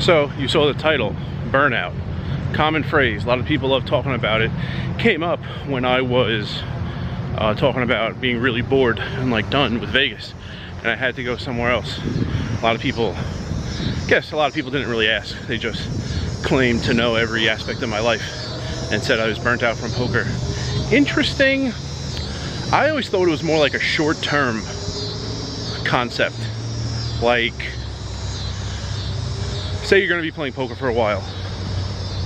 So you saw the title, Burnout. Common phrase, a lot of people love talking about it. Came up when I was talking about being really bored and like done with Vegas, and I had to go somewhere else. A lot of people didn't really ask. They just claimed to know every aspect of my life and said I was burnt out from poker. Interesting. I always thought it was more like a short-term concept. Like, say you're gonna be playing poker for a while,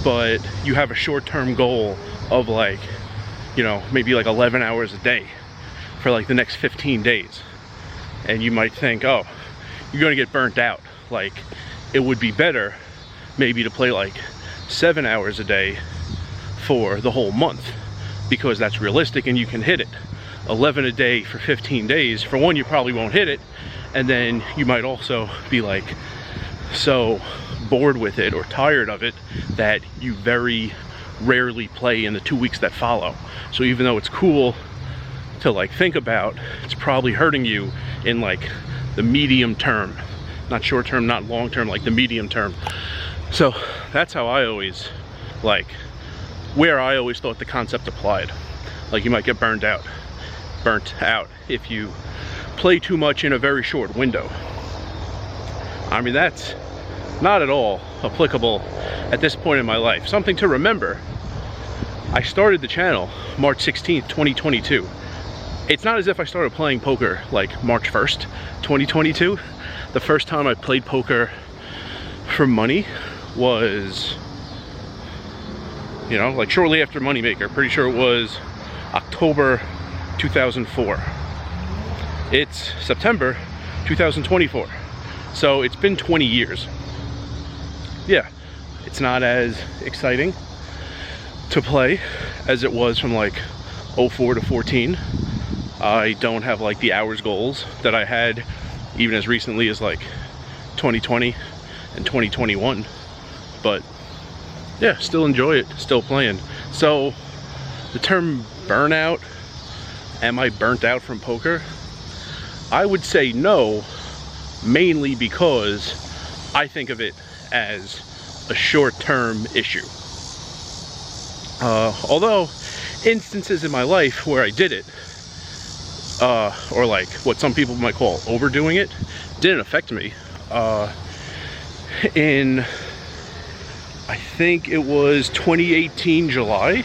but you have a short-term goal of like, you know, maybe like 11 hours a day for like the next 15 days. And you might think, oh, you're gonna get burnt out. Like, it would be better maybe to play like 7 hours a day for the whole month, because that's realistic and you can hit it. 11 a day for 15 days, for one, you probably won't hit it, and then you might also be like so bored with it or tired of it that you very rarely play in the 2 weeks that follow. So even though it's cool to like think about, it's probably hurting you in like the medium term, not short term, not long term, like the medium term. So that's how I always, like, where I always thought the concept applied. Like, you might get burnt out if you play too much in a very short window. I mean, that's not at all applicable at this point in my life. Something to remember, I started the channel March 16th, 2022. It's not as if I started playing poker like March 1st, 2022. The first time I played poker for money was, you know, like shortly after Moneymaker. Pretty sure it was October 2004. It's September 2024. So it's been 20 years. Yeah, it's not as exciting to play as it was from like 04 to 14. I don't have like the hours goals that I had even as recently as like 2020 and 2021. But yeah, still enjoy it, still playing. So the term burnout, am I burnt out from poker? I would say no, mainly because I think of it as a short-term issue. Although instances in my life where I did it, or like what some people might call overdoing it, didn't affect me. In, I think it was 2018 July,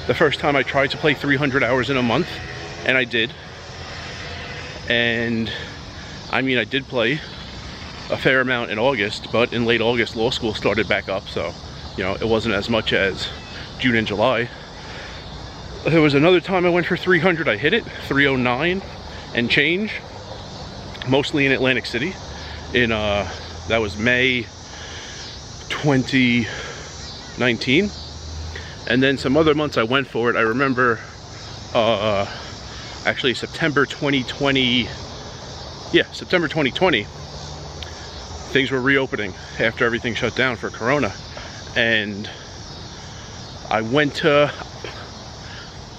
the first time I tried to play 300 hours in a month, and I did. And I mean, I did play a fair amount in August, but in late August law school started back up, so you know, it wasn't as much as June and July. There was another time I went for 300, I hit it, 309 and change, mostly in Atlantic City, in that was May 2019. And then some other months I went for it. I remember actually September 2020, yeah, September 2020, things were reopening after everything shut down for Corona, and I went to,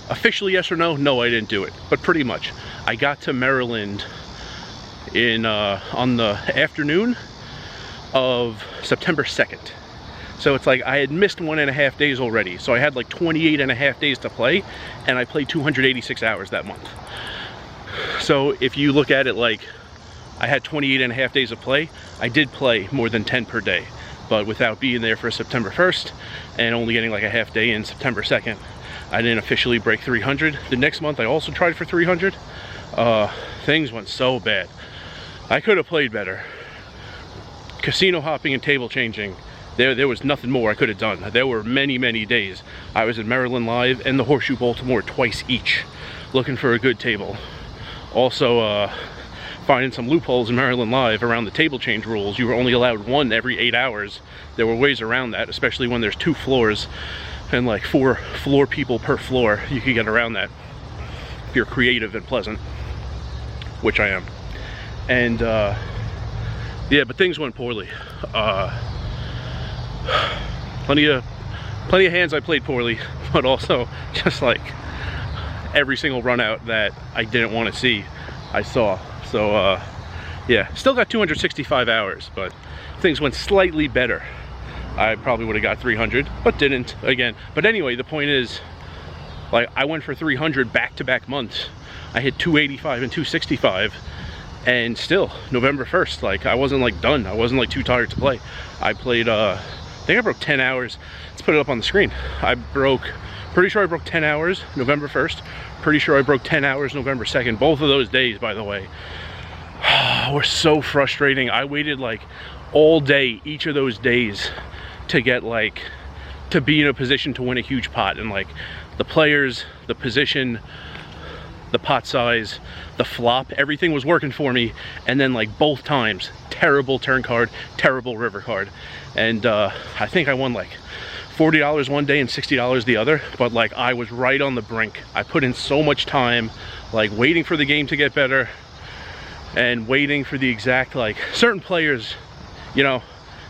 officially yes or no? No, I didn't do it, but pretty much. I got to Maryland in on the afternoon of September 2nd. So it's like I had missed 1.5 days already. So I had like 28.5 days to play, and I played 286 hours that month. So if you look at it like I had 28.5 days of play, I did play more than 10 per day. But without being there for September 1st and only getting like a half day in September 2nd, I didn't officially break 300. The next month I also tried for 300. Things went so bad. I could have played better. Casino hopping and table changing, there was nothing more I could have done. There were many, many days I was at Maryland Live and the Horseshoe Baltimore twice each, looking for a good table. Also finding some loopholes in Maryland Live around the table change rules. You were only allowed one every 8 hours. There were ways around that, especially when there's 2 floors and like 4 floor people per floor. You could get around that if you're creative and pleasant, which I am. And yeah, but things went poorly. Plenty of hands I played poorly, but also just like every single run out that I didn't want to see, I saw. So Yeah, still got 265 hours, but things went slightly better. I probably would have got 300, but didn't again. But anyway, the point is, like, I went for 300 back-to-back months. I hit 285 and 265, and still, November 1st, like, I wasn't like done. I wasn't like too tired to play. I played, I think I broke 10 hours. Let's put it up on the screen. Pretty sure I broke 10 hours November 1st. Pretty sure I broke 10 hours November 2nd. Both of those days, by the way, were so frustrating. I waited like all day, each of those days, to get like, to be in a position to win a huge pot. And like, the players, the position, the pot size, the flop, everything was working for me. And then like both times, terrible turn card, terrible river card. And I think I won like $40 one day and $60 the other, but like I was right on the brink. I put in so much time, like waiting for the game to get better and waiting for the exact, like, certain players, you know,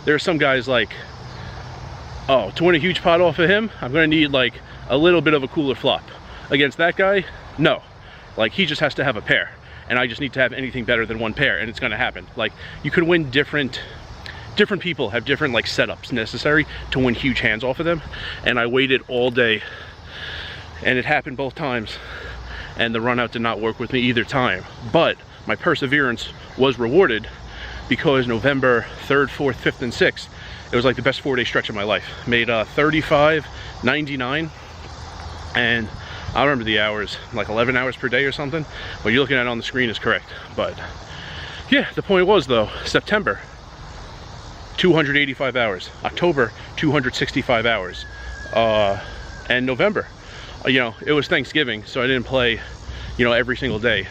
there are some guys like, oh, to win a huge pot off of him, I'm gonna need like a little bit of a cooler flop. Against that guy, no, like he just has to have a pair, and I just need to have anything better than one pair, and it's gonna happen. Like, you can win different people have different like setups necessary to win huge hands off of them, and I waited all day, and it happened both times, and the run out did not work with me either time. But my perseverance was rewarded, because November 3rd, 4th, 5th, and 6th, it was like the best 4-day stretch of my life. Made 35, 99, and I don't remember the hours, like 11 hours per day or something. What you're looking at on the screen is correct. But yeah, the point was though, September, 285 hours, October, 265 hours, and November, you know, it was Thanksgiving, so I didn't play, you know, every single day.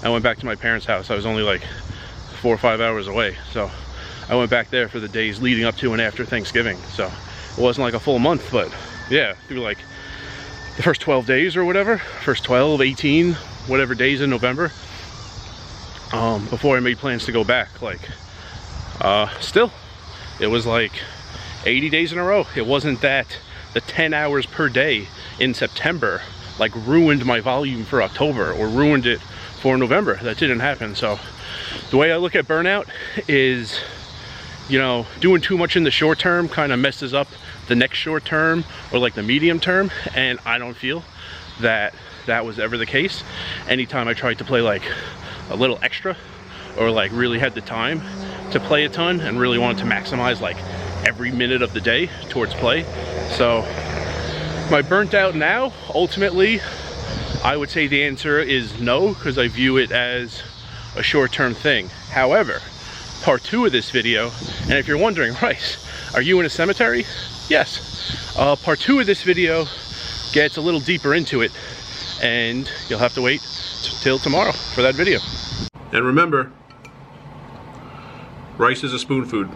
I went back to my parents' house. I was only like 4 or 5 hours away, so I went back there for the days leading up to and after Thanksgiving. So it wasn't like a full month, but yeah, through like the first 12 days or whatever, first 12, 18, whatever days in November, before I made plans to go back. Like, still, it was like 80 days in a row. It wasn't that the 10 hours per day in September like ruined my volume for October or ruined it for November. That didn't happen. So the way I look at burnout is, you know, doing too much in the short term kind of messes up the next short term or like the medium term, and I don't feel that that was ever the case. Anytime I tried to play like a little extra, or like really had the time to play a ton and really wanted to maximize like every minute of the day towards play. So my burnt out now, ultimately, I would say the answer is no, because I view it as a short-term thing. However, part 2 of this video, and if you're wondering, Rice, are you in a cemetery? Yes. Part 2 of this video gets a little deeper into it, and you'll have to wait till tomorrow for that video. And remember, rice is a spoon food.